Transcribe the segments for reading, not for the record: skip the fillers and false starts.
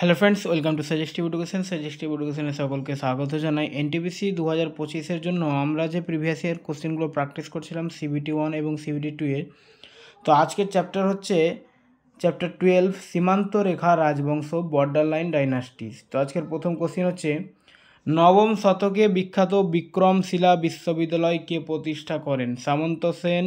Hello friends, welcome to suggestive education. Suggestive এডুকেশনে সকলকে স্বাগত জানাই। এনটিপিসি 2025-এর জন্য আমরা যে প্রিভিয়াস ইয়ার কোশ্চেনগুলো প্র্যাকটিস করছিলাম সিবিটি 1 এবং সিবিটি 2 এর, তো আজকের চ্যাপ্টার হচ্ছে চ্যাপ্টার 12, সীমান্ত রেখা রাজবংশ, বর্ডার লাইন ডাইনাস্টিস। তো আজকের প্রথম কোশ্চেন হচ্ছে, নবম শতকে বিখ্যাত বিক্রমশিলা বিশ্ববিদ্যালয় কে প্রতিষ্ঠা করেন? সামন্ত সেন,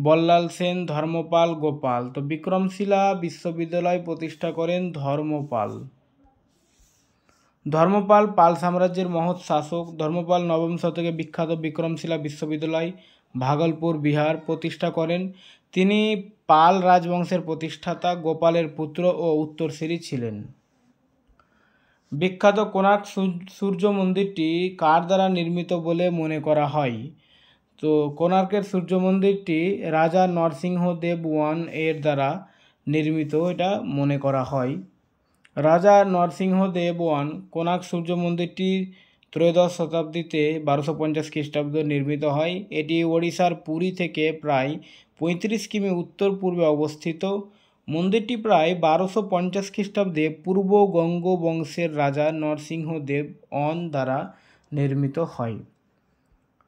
বল্লাল সেন, ধর্মপাল, গোপাল। তো বিক্রমশিলা বিশ্ববিদ্যালয় প্রতিষ্ঠা করেন ধর্মপাল। ধর্মপাল পাল সাম্রাজ্যের মহৎ শাসক। ধর্মপাল নবম শতকে বিখ্যাত বিক্রমশিলা বিশ্ববিদ্যালয় ভাগলপুর, বিহার প্রতিষ্ঠা করেন। তিনি পাল রাজবংশের প্রতিষ্ঠাতা গোপালের পুত্র ও উত্তরসূরি ছিলেন। বিখ্যাত কোণার্ক সূর্য মন্দিরটি কার দ্বারা নির্মিত বলে মনে করা হয়? তো কোণার্কের সূর্য মন্দিরটি রাজা নরসিংহদেব এর দ্বারা নির্মিত, এটা মনে করা হয়। রাজা নরসিংহদেব কোণার্ক সূর্য মন্দিরটি ত্রয়োদশ শতাব্দীতে 1250 খ্রিস্টাব্দ নির্মিত হয়। এটি ওড়িশার পুরী থেকে প্রায় 35 কিমি উত্তর পূর্বে অবস্থিত। মন্দিরটি প্রায় 1250 খ্রিস্টাব্দে পূর্ব গঙ্গ বংশের রাজা নরসিংহদেব দ্বারা নির্মিত হয়।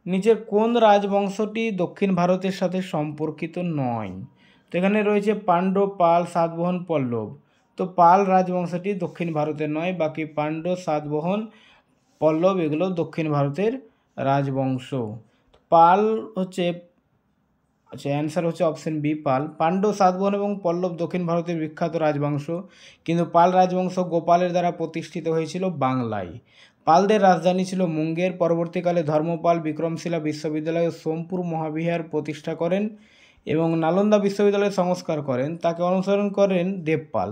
নিচের কোন রাজবংশটি দক্ষিণ ভারতের সাথে সম্পর্কিত নয়? তো এখানে রয়েছে পাণ্ড্য, পাল, সাতবাহন, পল্লব। তো পাল রাজবংশটি দক্ষিণ ভারতের নয়, বাকি পাণ্ড্য, সাতবাহন, পল্লব এগুলো দক্ষিণ ভারতের রাজবংশ। পাল হচ্ছে, আচ্ছা অ্যান্সার হচ্ছে অপশন বি পাল। পাণ্ড্য, সাতবাহন এবং পল্লব দক্ষিণ ভারতের বিখ্যাত রাজবংশ, কিন্তু পাল রাজবংশ গোপালের দ্বারা প্রতিষ্ঠিত হয়েছিল বাংলায়। পালদের রাজধানী ছিল মুঙ্গের। পরবর্তীকালে ধর্মপাল বিক্রমশিলা বিশ্ববিদ্যালয় ও সোমপুর মহাবিহার প্রতিষ্ঠা করেন এবং নালন্দা বিশ্ববিদ্যালয়ের সংস্কার করেন। তাকে অনুসরণ করেন দেবপাল।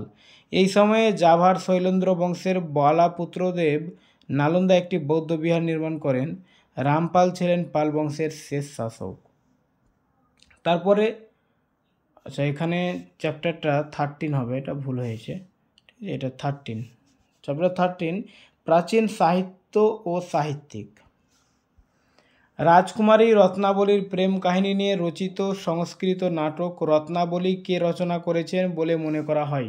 এই সময়ে জাভার শৈলেন্দ্র বংশের বালাপুত্রদেব নালন্দা একটি বৌদ্ধ বিহার নির্মাণ করেন। রামপাল ছিলেন পাল বংশের শেষ শাসক। তারপরে আচ্ছা এখানে চ্যাপ্টারটা 13 হবে, এটা ভুল হয়েছে, ঠিক আছে, এটা 13, চ্যাপ্টার 13 প্রাচীন সাহিত্য ও সাহিত্যিক। রাজকুমারী রত্নাবলীর প্রেম কাহিনী নিয়ে রচিত সংস্কৃত নাটক রত্নাবলী কে রচনা করেছেন বলে মনে করা হয়?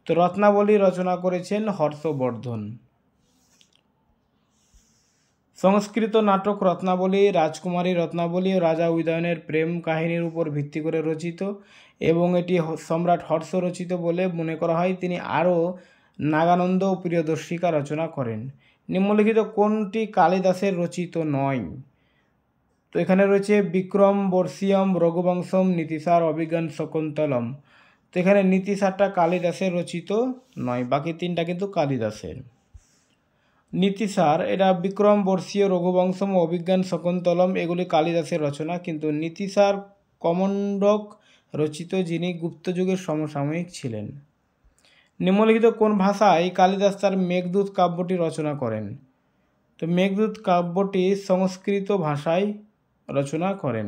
তো রত্নাবলী রচনা করেছেন হর্ষবর্ধন। সংস্কৃত নাটক রত্নাবলী রাজকুমারী রত্নাবলী ও রাজা উদয়নের প্রেম কাহিনীর উপর ভিত্তি করে রচিত এবং এটি সম্রাট হর্ষ রচিত বলে মনে করা হয়। তিনি আরও নাগানন্দ ও প্রিয়দর্শিকা রচনা করেন। নিম্নলিখিত কোনটি কালিদাসের রচিত নয়? তো এখানে রয়েছে বিক্রম বর্ষীয়ম, রঘুবংশম, নীতিসার, অভিজ্ঞান শকুন্তলম। তো এখানে নীতিসারটা কালিদাসের রচিত নয়, বাকি তিনটা কিন্তু কালিদাসের। নীতিসার এটা বিক্রম বর্ষীয়, রঘুবংশম ও অভিজ্ঞান শকুন্তলম এগুলি কালিদাসের রচনা, কিন্তু নীতিসার কমণ্ডক রচিত, যিনি গুপ্তযুগের সমসাময়িক ছিলেন। নিম্নলিখিত কোন ভাষায় কালিদাস তার মেঘদূত কাব্যটি রচনা করেন? তো মেঘদূত কাব্যটি সংস্কৃত ভাষায় রচনা করেন।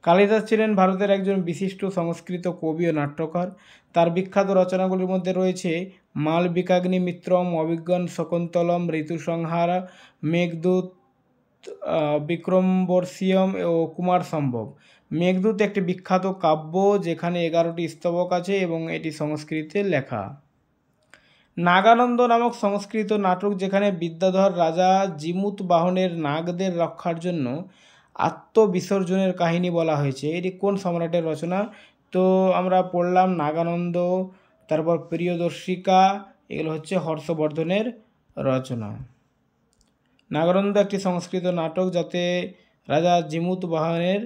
কালিদাস ছিলেন ভারতের একজন বিশিষ্ট সংস্কৃত কবি ও নাট্যকার। তার বিখ্যাত রচনাগুলির মধ্যে রয়েছে মালবিকাগ্নি মিত্রম, অভিজ্ঞান শকুন্তলম, ঋতুসংহার, মেঘদূত, বিক্রমবর্ষীয়ম ও কুমার সম্ভব। মেঘদূত একটি বিখ্যাত কাব্য যেখানে 11টি স্তবক আছে এবং এটি সংস্কৃতে লেখা। নাগানন্দ নামক সংস্কৃত নাটক যেখানে বিদ্যাধর রাজা জিমুত বাহনের নাগদের রক্ষার জন্য আত্মবিসর্জনের কাহিনী বলা হয়েছে, এটি কোন সম্রাটের রচনা? তো আমরা পড়লাম নাগানন্দ, তারপর প্রিয়দর্শিকা, এগুলো হচ্ছে হর্ষবর্ধনের রচনা। নাগানন্দ একটি সংস্কৃত নাটক যাতে রাজা জিমুত বাহনের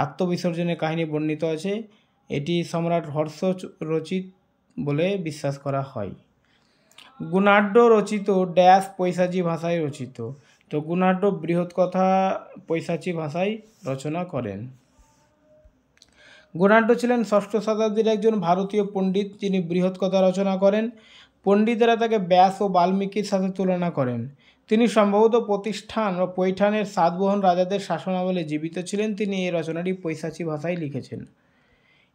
আত্মবিসর্জনের কাহিনী বর্ণিত আছে, এটি সম্রাট হর্ষ রচিত বলে বিশ্বাস করা হয়। গুণাঢ্য রচিত ড্যাশ পৈশাচী ভাষায় রচিত? তো গুণাঢ্য বৃহৎ কথা পৈশাচী ভাষায় রচনা করেন। গুণাঢ্য ছিলেন ষষ্ঠ শতাব্দীর একজন ভারতীয় পণ্ডিত, যিনি বৃহৎ কথা রচনা করেন। পণ্ডিতেরা তাকে ব্যাস ও বাল্মীকির সাথে তুলনা করেন। তিনি সম্ভবত পৈঠানের সাতবাহন রাজাদের শাসনামলে জীবিত ছিলেন। তিনি এই রচনাটি পৈশাচী ভাষায় লিখেছেন।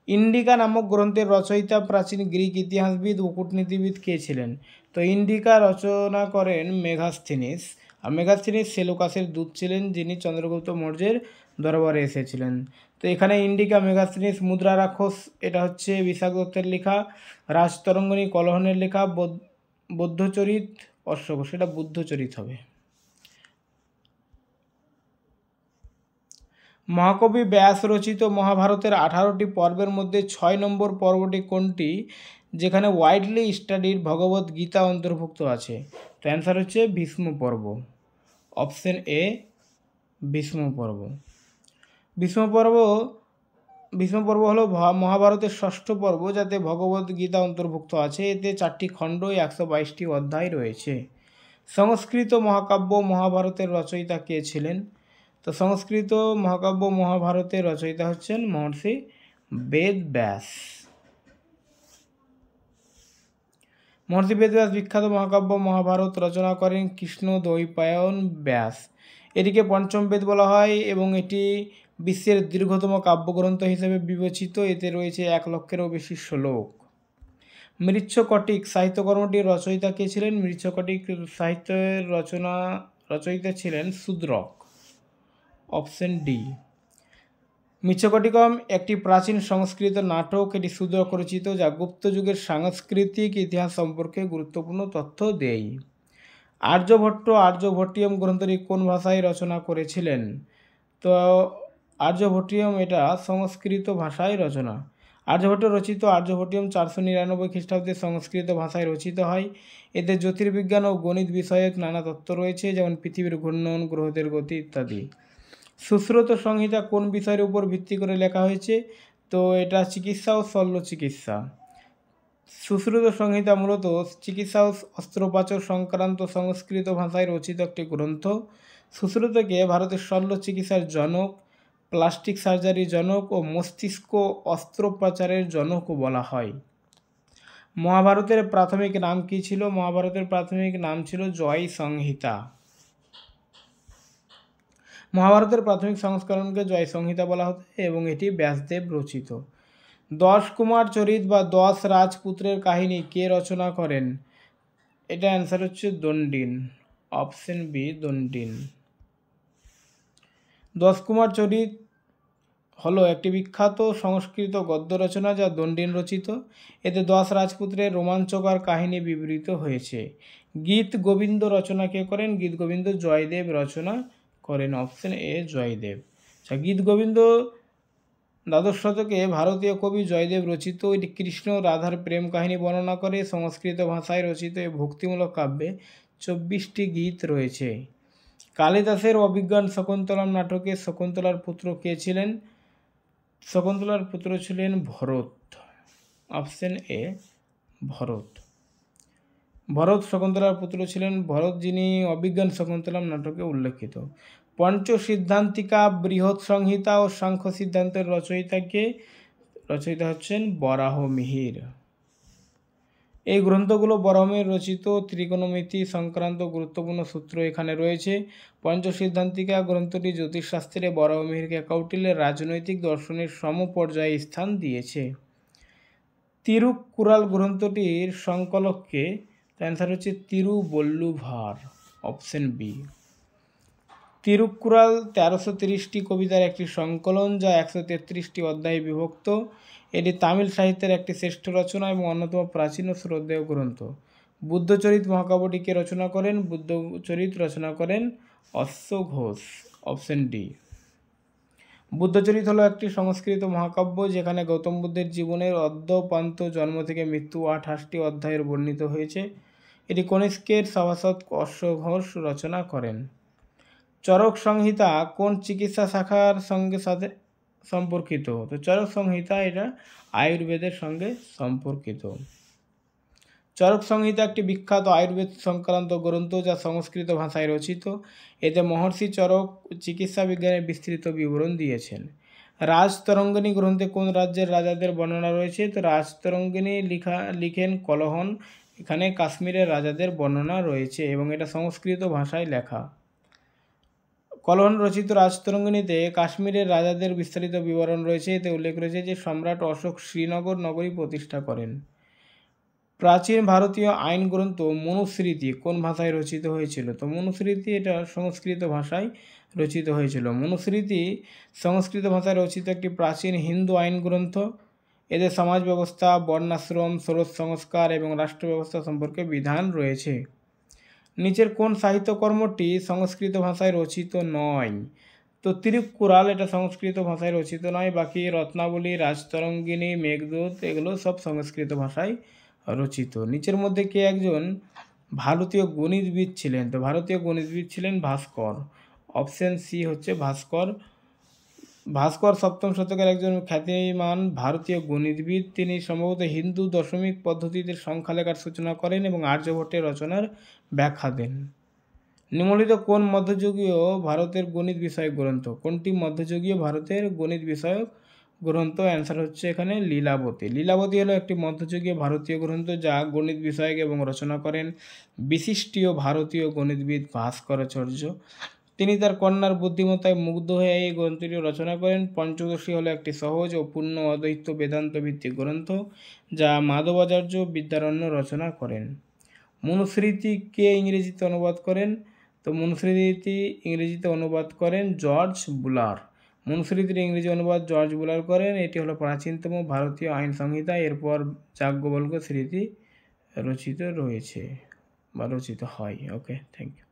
ইন্ডিকা নামক গ্রন্থের রচয়িতা প্রাচীন গ্রিক ইতিহাসবিদ ও কূটনীতিবিদ কে ছিলেন? তো ইন্ডিকা রচনা করেন মেগাস্থিনিস। আর মেগাস্থিনিস সেলুকাসের দূত ছিলেন, যিনি চন্দ্রগুপ্ত মৌর্যের দরবারে এসেছিলেন। তো এখানে ইন্ডিকা মেগাস্থিনিস, মুদ্রা রাক্ষস এটা হচ্ছে বিশাখ দত্তের লেখা, রাজতরঙ্গিনী কলহনের লেখা, বুদ্ধচরিত অশ্বঘোষ, সেটা বুদ্ধচরিত হবে। মহাকবি ব্যাস রচিত মহাভারতের 18টি পর্বের মধ্যে 6 নম্বর পর্বটি কোনটি, যেখানে ওয়াইডলি স্টাডিড ভগবত গীতা অন্তর্ভুক্ত আছে? তো অ্যান্সার হচ্ছে ভীষ্ম পর্ব, অপশন এ ভীষ্ম পর্ব। ভীষ্ম পর্ব হলো মহাভারতের ষষ্ঠ পর্ব, যাতে ভগবত গীতা অন্তর্ভুক্ত আছে। এতে 4টি খণ্ড, 122টি অধ্যায় রয়েছে। সংস্কৃত মহাকাব্য মহাভারতের রচয়িতা কে ছিলেন? তো সংস্কৃত মহাকাব্য মহাভারতের রচয়িতা হচ্ছেন মহর্ষি বেদব্যাস। মহর্ষি বেদব্যাস বিখ্যাত মহাকাব্য মহাভারত রচনা করেন কৃষ্ণদ্বৈপায়ন ব্যাস। এটিকে পঞ্চম বেদ বলা হয় এবং এটি বিশ্বের দীর্ঘতম কাব্যগ্রন্থ হিসেবে বিবেচিত। এতে রয়েছে 1 লক্ষেরও বেশি শ্লোক। মৃচ্ছকটিক সাহিত্যকর্মটির রচয়িতা কে ছিলেন? মৃচ্ছকটিক সাহিত্যের রচয়িতা ছিলেন শূদ্রক, অপশন ডি। মৃচ্ছকটিকম একটি প্রাচীন সংস্কৃত নাটক। এটি শূদ্রক রচিত, যা গুপ্ত যুগের সাংস্কৃতিক ইতিহাস সম্পর্কে গুরুত্বপূর্ণ তথ্য দেয়। আর্যভট্ট আর্যভট্টিয়ম গ্রন্থটি কোন ভাষায় রচনা করেছিলেন? তো আর্যভট্টিয়ম এটা সংস্কৃত ভাষায় রচনা। আর্যভট্ট রচিত আর্যভট্টিয়ম 499 খ্রিস্টাব্দে সংস্কৃত ভাষায় রচিত হয়। এতে জ্যোতির্বিজ্ঞান ও গণিত বিষয়ক নানা তত্ত্ব রয়েছে, যেমন পৃথিবীর ঘূর্ণন, গ্রহদের গতি ইত্যাদি। সুশ্রুত সংহিতা কোন বিষয়ের উপর ভিত্তি করে লেখা হয়েছে? তো এটা চিকিৎসা ও শল্য চিকিৎসা। সুশ্রুত সংহিতা মূলত চিকিৎসা ও অস্ত্রোপচার সংক্রান্ত সংস্কৃত ভাষায় রচিত একটি গ্রন্থ। সুশ্রুতকে ভারতের শল্য চিকিৎসার জনক, প্লাস্টিক সার্জারির জনক ও মস্তিষ্ক অস্ত্রোপচারের জনকও বলা হয়। মহাভারতের প্রাথমিক নাম কী ছিল? মহাভারতের প্রাথমিক নাম ছিল জয় সংহিতা। মহাভারতের প্রাথমিক সংস্করণকে জয় সংহিতা বলা হতো এবং এটি ব্যাসদেব রচিত। 10 কুমার চরিত বা 10 রাজপুত্রের কাহিনী কে রচনা করেন? এটা অ্যান্সার হচ্ছে দণ্ডিন, অপশন বি দণ্ডিন। 10 কুমার চরিত হলো একটি বিখ্যাত সংস্কৃত গদ্য রচনা, যা দণ্ডিন রচিত। এতে 10 রাজপুত্রের রোমাঞ্চকর কাহিনী বিবৃত হয়েছে। গীত গোবিন্দ রচনা কে করেন? গীত গোবিন্দ জয়দেব রচনা করেন, অপশন এ জয়দেব। আচ্ছা, গীত গোবিন্দ দ্বাদশ শতকে ভারতীয় কবি জয়দেব রচিত। এটি কৃষ্ণ রাধার প্রেম কাহিনী বর্ণনা করে। সংস্কৃত ভাষায় রচিত এই ভক্তিমূলক কাব্যে 24টি গীত রয়েছে। কালিদাসের অভিজ্ঞান শকুন্তলম নাটকে শকুন্তলার পুত্র কে ছিলেন? শকুন্তলার পুত্র ছিলেন ভরত, অপশন এ ভরত। ভরত শকুন্তলার পুত্র ছিলেন ভরত, যিনি অভিজ্ঞান শকুন্তলম নাটকে উল্লেখিত। পঞ্চসিদ্ধান্তিকা, বৃহৎ সংহিতা ও সাংখ্য সিদ্ধান্তের রচয়িতা হচ্ছেন বরাহমিহির। এই গ্রন্থগুলো বরাহমিহির রচিত। ত্রিকোণমিতি সংক্রান্ত গুরুত্বপূর্ণ সূত্র এখানে রয়েছে। পঞ্চসিদ্ধান্তিকা গ্রন্থটি জ্যোতিষশাস্ত্রে বরাহমিহিরকে কৌটিল্যের রাজনৈতিক দর্শনের সমপর্যায়ে স্থান দিয়েছে। তিরুক্কুরাল গ্রন্থটির সংকলককে? অ্যান্সার হচ্ছে তিরুবল্লুভার, অপশন বি। তিরুক্কুরাল 1330টি কবিতার একটি সংকলন, যা 133টি অধ্যায়ে বিভক্ত। এটি তামিল সাহিত্যের একটি শ্রেষ্ঠ রচনা এবং অন্যতম প্রাচীন ও শ্রদ্ধেয় গ্রন্থ। বুদ্ধচরিত মহাকাব্যটিকে রচনা করেন? বুদ্ধচরিত রচনা করেন অশ্বঘোষ, অপশন ডি। বুদ্ধচরিত হলো একটি সংস্কৃত মহাকাব্য, যেখানে গৌতম বুদ্ধের জীবনের অদ্যপান্ত জন্ম থেকে মৃত্যু 28টি অধ্যায়ের বর্ণিত হয়েছে। এটি কনিষ্কের সভাসদ অশ্বঘোষ রচনা করেন। চরক সংহিতা কোন চিকিৎসা শাখার সাথে সম্পর্কিত? তো চরক সংহিতা এটা আয়ুর্বেদের সঙ্গে সম্পর্কিত। চরক সংহিতা একটি বিখ্যাত আয়ুর্বেদ সংক্রান্ত গ্রন্থ, যা সংস্কৃত ভাষায় রচিত। এতে মহর্ষি চরক চিকিৎসা বিজ্ঞানের বিস্তৃত বিবরণ দিয়েছেন। রাজতরঙ্গিনী গ্রন্থে কোন রাজ্যের রাজাদের বর্ণনা রয়েছে? তো রাজতরঙ্গিনী লিখেন কলহন। এখানে কাশ্মীরের রাজাদের বর্ণনা রয়েছে এবং এটা সংস্কৃত ভাষায় লেখা। কলহন রচিত রাজতরঙ্গিনীতে কাশ্মীরের রাজাদের বিস্তারিত বিবরণ রয়েছে। এতে উল্লেখ রয়েছে যে সম্রাট অশোক শ্রীনগর নগরী প্রতিষ্ঠা করেন। প্রাচীন ভারতীয় আইন গ্রন্থ মনুস্মৃতি কোন ভাষায় রচিত হয়েছিল? তো মনুস্মৃতি এটা সংস্কৃত ভাষায় রচিত হয়েছিল। মনুস্মৃতি সংস্কৃত ভাষায় রচিত একটি প্রাচীন হিন্দু আইন গ্রন্থ। এদের সমাজ ব্যবস্থা, বর্ণাশ্রম, ষোড়শ সংস্কার এবং রাষ্ট্র ব্যবস্থা সম্পর্কে বিধান রয়েছে। নিচের কোন সাহিত্যকর্মটি সংস্কৃত ভাষায় রচিত নয়? তো তিরুক্কুরাল এটা সংস্কৃত ভাষায় রচিত নয়, বাকি রত্নাবলী, রাজতরঙ্গিনী, মেঘদূত এগুলো সব সংস্কৃত ভাষায় রচিত। নিচের মধ্যে কে একজন ভারতীয় গণিতবিদ ছিলেন? তো ভারতীয় গণিতবিদ ছিলেন ভাস্কর। অপশন সি হচ্ছে ভাস্কর। ভাস্কর সপ্তম শতকের একজন খ্যাতিমান ভারতীয় গণিতবিদ। তিনি সম্ভবত হিন্দু দশমিক পদ্ধতিতে সংখ্যা লেখার সূচনা করেন এবং আর্যভট্টের রচনার ব্যাখ্যা দেন। নিম্নলিখিত কোন মধ্যযুগীয় ভারতের গণিত বিষয়ক গ্রন্থ? কোনটি মধ্যযুগীয় ভারতের গণিত বিষয়ক গ্রন্থ? অ্যান্সার হচ্ছে এখানে লীলাবতী। লীলাবতী হলো একটি মধ্যযুগীয় ভারতীয় গ্রন্থ যা গণিত বিষয়ক এবং রচনা করেন বিশিষ্টীয় ভারতীয় গণিতবিদ ভাস্করাচার্য। তিনি তার কন্যার বুদ্ধিমত্তায় মুগ্ধ হয়ে এই গ্রন্থটি রচনা করেন। পঞ্চদশী হলো একটি সহজ ও পূর্ণ অদ্বৈত বেদান্ত ভিত্তিক গ্রন্থ যা মাধবাচার্য বিদ্যারণ্য রচনা করেন। মনুস্মৃতিকে ইংরেজিতে অনুবাদ করেন? তো মনুস্মৃতি ইংরেজিতে অনুবাদ করেন জর্জ বুলার। মনুস্মৃতির ইংরেজি অনুবাদ জর্জ বুলার করেন। এটি হলো প্রাচীনতম ভারতীয় আইন সংহিতা। এরপর যাজ্ঞবল্ক্য স্মৃতি রচিত রয়েছে বা রচিত হয়। ওকে, থ্যাংক ইউ।